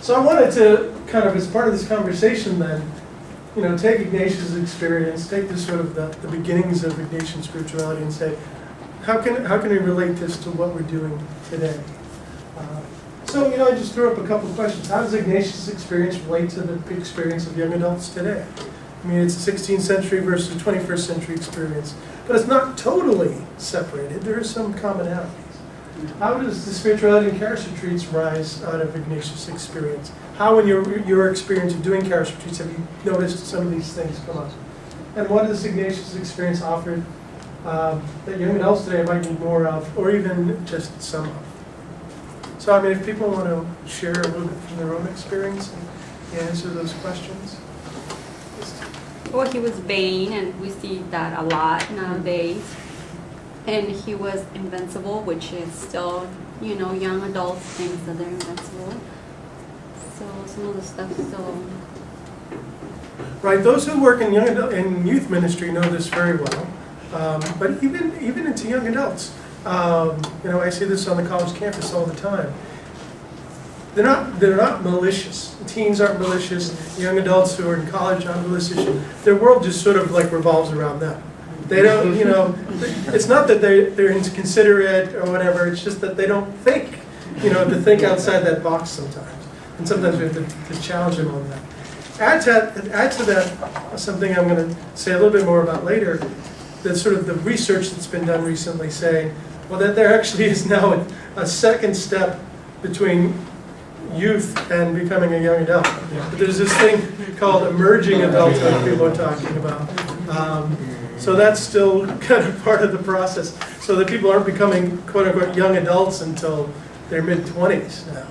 So I wanted to kind of, as part of this conversation then, take Ignatius' experience, take this sort of the beginnings of Ignatian spirituality and say, how can we relate this to what we're doing today? So I just threw up a couple of questions. How does Ignatius' experience relate to the experience of young adults today? I mean, it's a 16th century versus a 21st century experience, but it's not totally separated. There are some commonalities. How does the spirituality and Charis retreats rise out of Ignatius' experience? How, in your experience of doing Charis retreats, have you noticed some of these things come up? And what does Ignatius' experience offer that young adults today might need more of, or even just some of? So, I mean, if people want to share a little bit from their own experience and answer those questions. Well, he was vain, and we see that a lot nowadays. And he was invincible, which is still, young adults think that they're invincible. So some of the stuff is still... Right, those who work in youth ministry know this very well. But even into young adults, I see this on the college campus all the time. They're not malicious. Teens aren't malicious. Young adults who are in college aren't malicious. Their world just sort of like revolves around them. They don't, it's not that they're inconsiderate or whatever. It's just that they don't think, to think outside that box sometimes. And sometimes we have to challenge them on that. Add to that something I'm going to say a little bit more about later. That's sort of the research that's been done recently saying, well, that there actually is now a second step between youth and becoming a young adult. But there's this thing called emerging adulthood people are talking about. So that's still kind of part of the process. So that people aren't becoming quote-unquote young adults until their mid-20s now.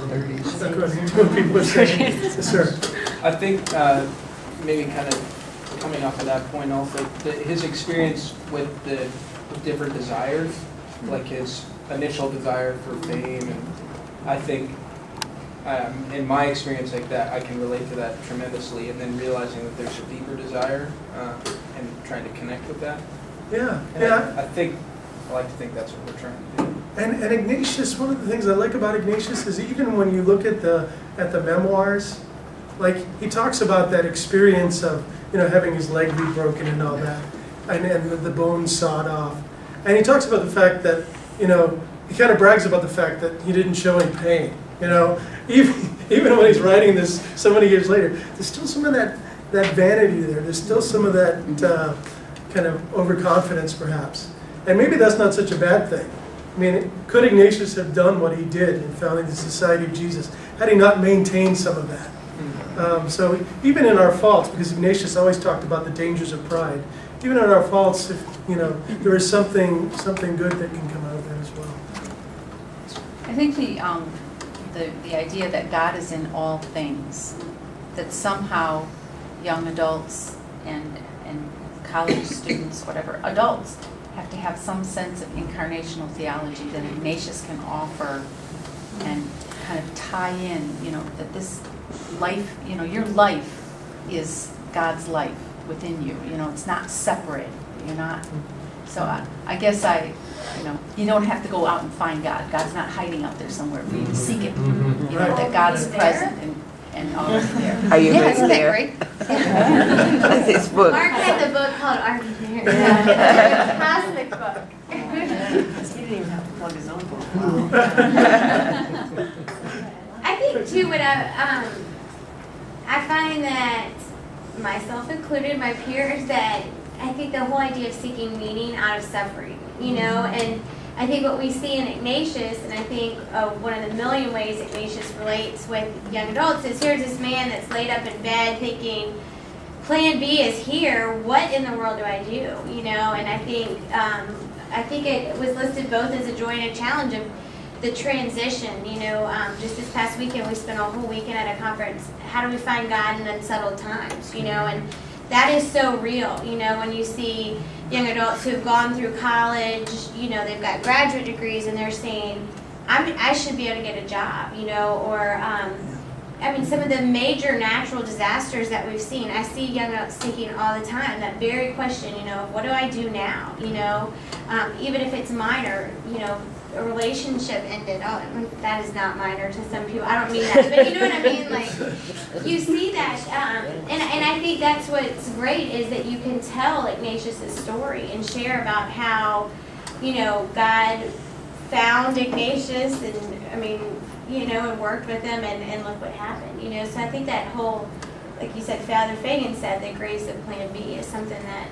That's what people are saying. Yes, sir. I think maybe kind of coming off of that point also, his experience with the different desires, like his initial desire for fame, and I think in my experience like that, I can relate to that tremendously, and then realizing that there's a deeper desire and trying to connect with that. Yeah, and yeah. I like to think that's what we're trying to do. And Ignatius, one of the things I like about Ignatius is even when you look at the memoirs, like he talks about that experience of having his leg be broken and all that, and the bones sawed off, and he talks about the fact that he kind of brags about the fact that he didn't show any pain. Even when he's writing this so many years later, there's still some of that vanity there. There's still some of that kind of overconfidence, perhaps. And maybe that's not such a bad thing. I mean, could Ignatius have done what he did in founding the Society of Jesus had he not maintained some of that? So even in our faults, because Ignatius always talked about the dangers of pride, even in our faults, if there is something good that can come out of there as well. I think the idea that God is in all things, that somehow young adults and college students, whatever, adults, have to have some sense of incarnational theology that Ignatius can offer and kind of tie in, that this life, your life is God's life within you. It's not separate. You're not. So I guess you don't have to go out and find God. God's not hiding out there somewhere for you to seek it. That God is present and always there. Are you isn't that there? great? That's his book. Mark had the book called Are You There? It's a cosmic book. He didn't even have to plug his own book. I think too, what I find that myself included, my peers, that I think the whole idea of seeking meaning out of suffering, and I think what we see in Ignatius, and I think one of the million ways Ignatius relates with young adults is here's this man that's laid up in bed thinking, plan B is here, what in the world do I do? And I think it was listed both as a joy and a challenge of the transition. Just this past weekend we spent a whole weekend at a conference. How do we find God in unsettled times? And that is so real. When you see young adults who've gone through college, they've got graduate degrees and they're saying, I should be able to get a job, or some of the major natural disasters that we've seen, I see young adults thinking all the time that very question, what do I do now? Even if it's minor, a relationship ended. Oh, that is not minor to some people. I don't mean that, but you know what I mean. Like you see that, and I think that's what's great is that you can tell Ignatius's story and share about how, God found Ignatius, and I mean, and worked with him, and look what happened. So I think that whole, like you said, Father Fagan said, the grace of Plan B is something that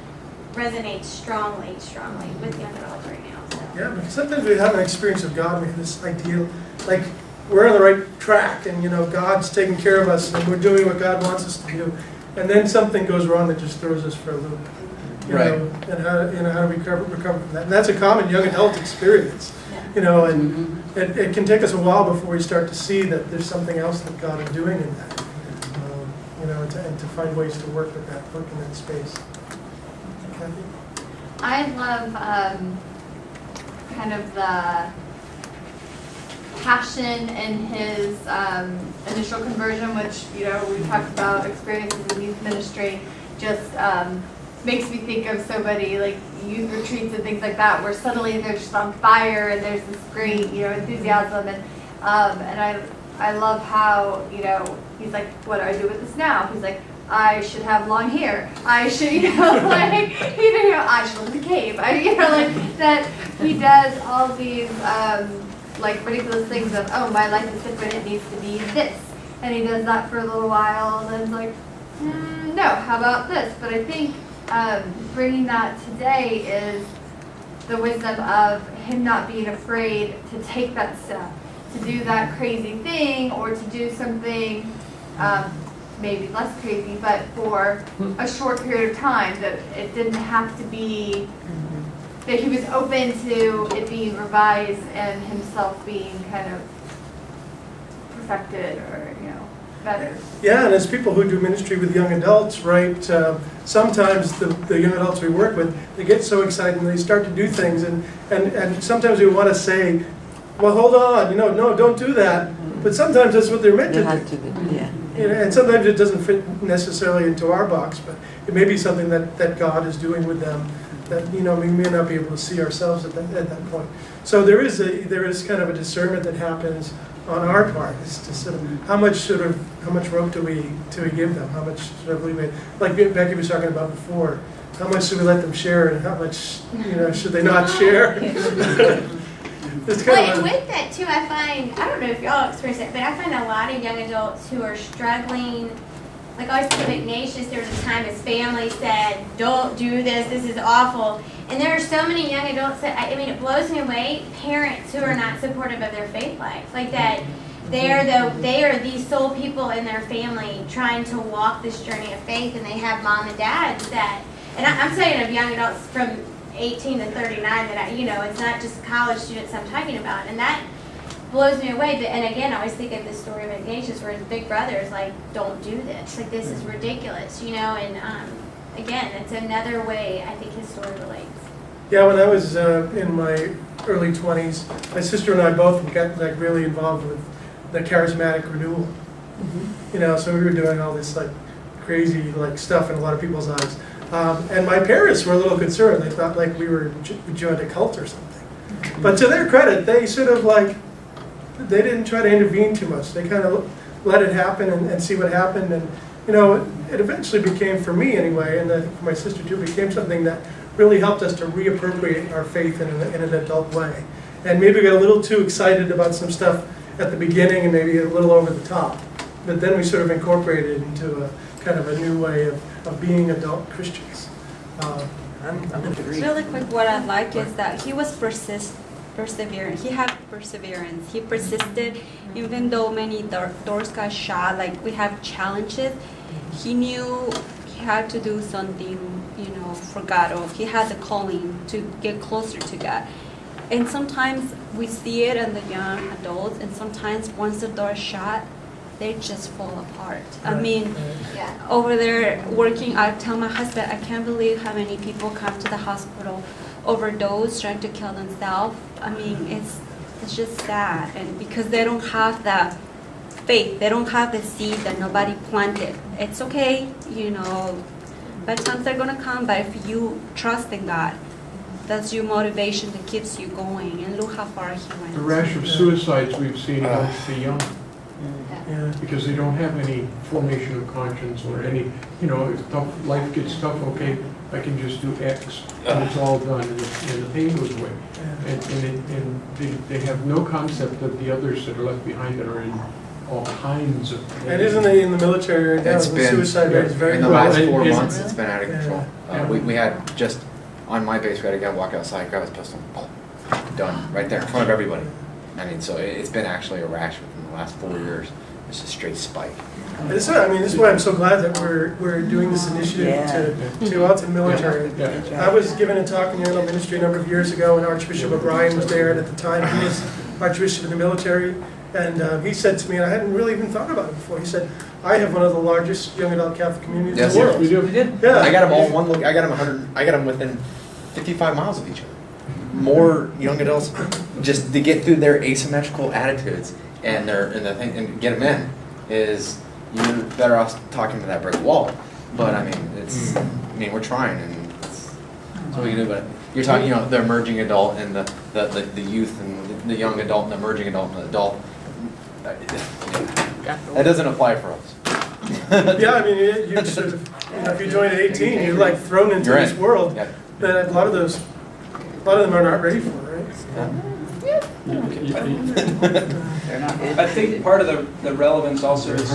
resonates strongly with young adults right now. So. Yeah, because sometimes we have an experience of God, we have this ideal, like we're on the right track, and God's taking care of us, and we're doing what God wants us to do, and then something goes wrong that just throws us for a loop. Right. And how do we recover from that? And that's a common young adult experience. And it can take us a while before we start to see that there's something else that God is doing in that. And to find ways to work with that, work in that space. Kathy? I love kind of the passion in his initial conversion, which, we talked about experiences in youth ministry, just makes me think of so many like youth retreats and things like that, where suddenly they're just on fire and there's this great, enthusiasm, and I love how, he's like, what do I do with this now? He's like, I should have long hair. I should, I should live in a cave. Like that he does all these, like ridiculous things of, oh, my life is different, it needs to be this. And he does that for a little while, and then it's like, no, how about this? But I think bringing that today is the wisdom of him not being afraid to take that step, to do that crazy thing, or to do something maybe less crazy, but for a short period of time, that it didn't have to be, that he was open to it being revised and himself being kind of perfected or, better. Yeah, and as people who do ministry with young adults, right, sometimes the young adults we work with, they get so excited and they start to do things, and sometimes we want to say, well, hold on, no, don't do that. But sometimes that's what they're meant to do. Yeah. And sometimes it doesn't fit necessarily into our box, but it may be something that God is doing with them that we may not be able to see ourselves at that point. So there is kind of a discernment that happens on our part, is to sort of how much rope do we give them? How much sort of leeway? Like Becky was talking about before, how much should we let them share, and how much should they not share? Well, and with that too, I find, I don't know if y'all experience it, but I find a lot of young adults who are struggling. Like I always think of Ignatius, there was a time his family said, don't do this is awful. And there are so many young adults that, it blows me away, parents who are not supportive of their faith life. Like that they are these sole people in their family trying to walk this journey of faith, and they have mom and dads that, and I'm saying of young adults from 18 to 39 that it's not just college students I'm talking about, and that blows me away. But, and again, I always think of the story of Ignatius where his big brother is like, don't do this, like this is ridiculous, and again, it's another way I think his story relates. Yeah, when I was in my early 20s, my sister and I both got really involved with the charismatic renewal. So we were doing all this crazy stuff in a lot of people's eyes. And my parents were a little concerned. They thought we joined a cult or something. But to their credit, they sort of they didn't try to intervene too much. They kind of let it happen and see what happened. And it eventually became, for me anyway, and I think for my sister too, became something that really helped us to reappropriate our faith in an adult way. And maybe got a little too excited about some stuff at the beginning and maybe a little over the top. But then we sort of incorporated it into a kind of a new way of being adult Christians. Really quick, what I like is that he was perseverant. He had perseverance. He persisted, even though many doors got shut. We have challenges. He knew he had to do something, for God, or he had the calling to get closer to God. And sometimes we see it in the young adults, and sometimes once the door is shut, they just fall apart. Over there working, I tell my husband, I can't believe how many people come to the hospital, overdose, trying to kill themselves. It's just sad, and because they don't have that faith, they don't have the seed that nobody planted. It's okay, bad times are gonna come, but if you trust in God, that's your motivation that keeps you going. And look how far he went. The rash of suicides we've seen amongst the young, Yeah. because they don't have any formation of conscience or any, you know, if life gets tough, okay, I can just do X, and it's all done, and the pain goes away. And they have no concept of the others that are left behind that are in all kinds of pain. And isn't they in the military right now? It's The been- suicide rate is very In the high. last and- 4 and- months, it's been out of control. Yeah. We had just, on my base, we had a guy walk outside, grab his pistol, done, right there in front of everybody. I mean, so it's been actually a rash within the last 4 years. It's a straight spike. And this is why I'm so glad that we're doing this initiative to out to the military. Yeah. I was given a talk in the Urinal Ministry a number of years ago, and Archbishop O'Brien was there, and at the time he was Archbishop of the military, and he said to me, and I hadn't really even thought about it before, he said, I have one of the largest young adult Catholic communities in the world. We do. Yeah. I got them all one look. I got them 100. I got them within 55 miles of each other. More young adults, just to get through their asymmetrical attitudes and the thing and get them in is you're better off talking to that brick wall. But I mean, we're trying, and it's what we can do. But you're talking, the emerging adult and the youth and the young adult and the emerging adult and the adult. That doesn't apply for us. Yeah, I mean, you sort of, if you join at 18, you're like thrown into You're this in. world Yeah. that a lot of them are not ready for, right? I think part of the relevance also is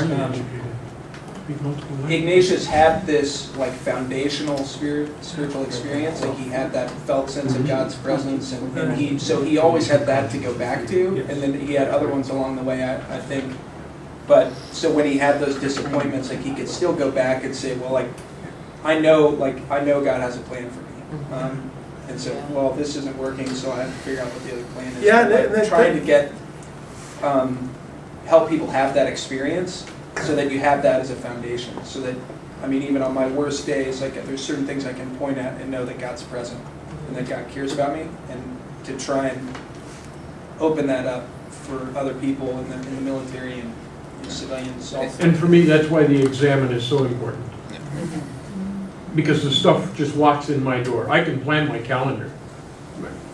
Ignatius had this like foundational spiritual experience, like he had that felt sense of God's presence, and he always had that to go back to, and then he had other ones along the way, I think. But so when he had those disappointments, like he could still go back and say, well, I know God has a plan for me, and so well, this isn't working, so I have to figure out what the other plan is. Yeah, Like, and trying to get help people have that experience, so that you have that as a foundation. So that, I mean, even on my worst days, like there's certain things I can point at and know that God's present and that God cares about me, and to try and open that up for other people in the military and civilians also. And for me, that's why the examine is so important. Because the stuff just walks in my door. I can plan my calendar,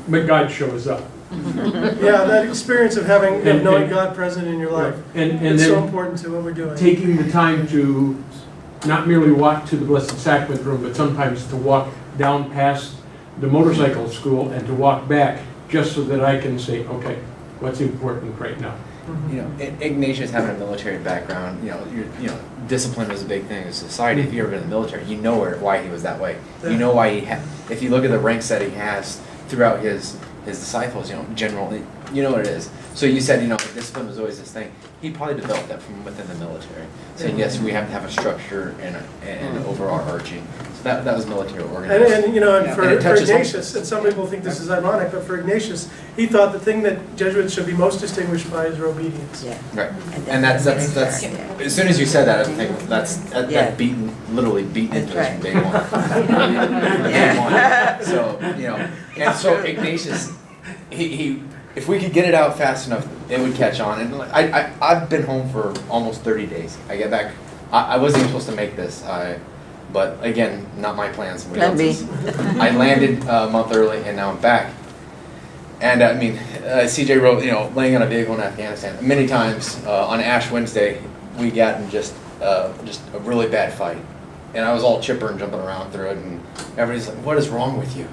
but God shows up. Yeah, that experience of knowing God present in your life. And It's so then important to what we're doing. taking the time to not merely walk to the Blessed Sacrament room, but sometimes to walk down past the motorcycle school and to walk back, just so that I can say, okay, what's important right now? Ignatius having a military background, discipline was a big thing in society. If you've ever been in the military, you know why he was that way. You know why if you look at the ranks that he has throughout his disciples, generally, you know what it is. So you said, discipline was always this thing. He probably developed that from within the military. So yes, we have to have a structure and overarching. So that was military organization. And for it touches Ignatius, and some people think this is ironic, but for Ignatius, he thought the thing that Jesuits should be most distinguished by is their obedience. Yeah. Right. And that's as soon as you said that, I think that literally beaten into us from day one. Day one. So, and so Ignatius, he if we could get it out fast enough, it would catch on. And I've been home for almost 30 days. I get back. I wasn't even supposed to make this. But again, not my plan. Somebody else's. I landed a month early, and now I'm back. And I mean, CJ wrote, laying on a vehicle in Afghanistan. Many times on Ash Wednesday, we got in just a really bad fight, and I was all chipper and jumping around through it. And everybody's like, "What is wrong with you?"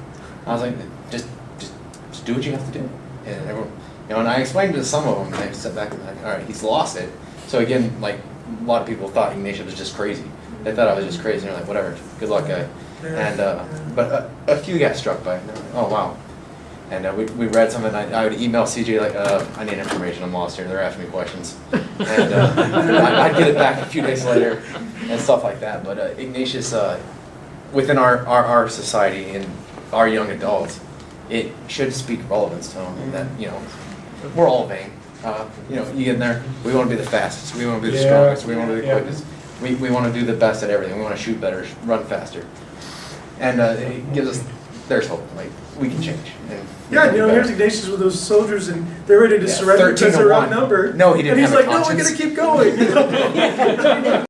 I was like, "Just do what you have to do." And everyone, and I explained to some of them, and they sat back and like, "All right, he's lost it." So again, like a lot of people thought Ignatius was just crazy. They thought I was just crazy, and they're like, "Whatever, good luck, guy." And but a few got struck by it. Like, oh wow. And we read something. I would email CJ like, "I need information. I'm lost here. They're asking me questions." And I'd get it back a few days later, and stuff like that. But Ignatius, within our society and our young adults, it should speak relevance to them. That we're all vain. You get in there. We want to be the fastest. We want to be the strongest. We want to be the quickest. We want to do the best at everything. We want to shoot better, run faster, and it gives us. There's hope. Like we can change. And here's Ignatius with those soldiers, and they're ready to surrender because they're outnumbered. No, he didn't. And he's have like, a "No, we're conscience. going to keep going."